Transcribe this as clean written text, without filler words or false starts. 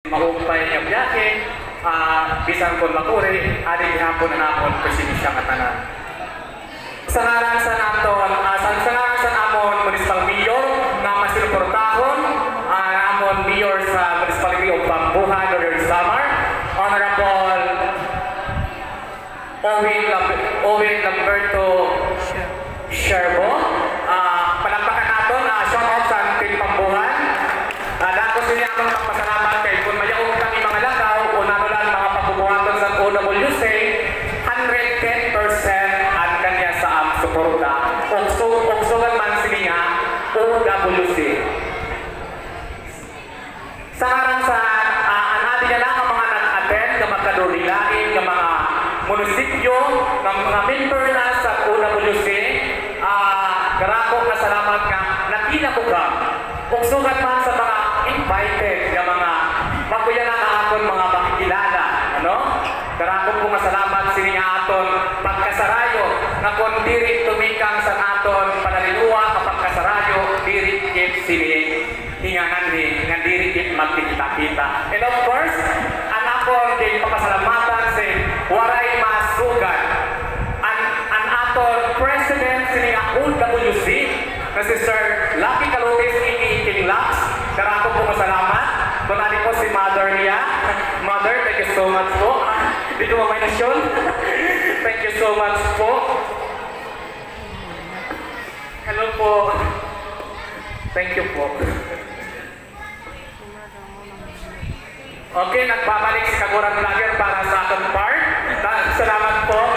Maupay nga biyahe, bisan kon makuri, ari gihapon na namon presensya nga tanan. Sa ngaran sa naton, sa ngaran sa amon municipal mayor nga masuportahon, amon mayor sa municipality of Bambuhan, Northern Samar, Honorable Owen Lamberto Sherbo. Palakpakan naton, shout out sa ating Bambuhan. Dako siya akong magpasalamat kay kung mayaong kami mga lakaw o nanulan mga pagbubuhaton sa OWC, 110% ang kanya sa suporta. Ugsugan man sila OWC. Sa karan sa anati na lang ang mga nag-attend ng magkadurilain ng mga munisipyo, ng mga member na sa OWC, garako na salamat nga nakina ko ka. Ugsugan man sa mga invited nga mga makuya na aton mga makikilala, ano? Garako ko masalamat sini aton pagkasarayo na kung diri tumikang sa aton panalinuwa kapag kasarayo diri kit sini hinganan ni nga diri kit magkita-kita. And of course, ang akon din papasalamatan si waray masugan ang aton president sini OWC na si Sir Lucky Calutis King Lax. Garako po masalamat. Kunali po si mother niya. Mother, thank you so much po. Dito mo may nasyon. Thank you so much po. Hello po. Thank you po. Okay, nagbabalik si Kaguran Vlogger para sa ating part. Salamat po.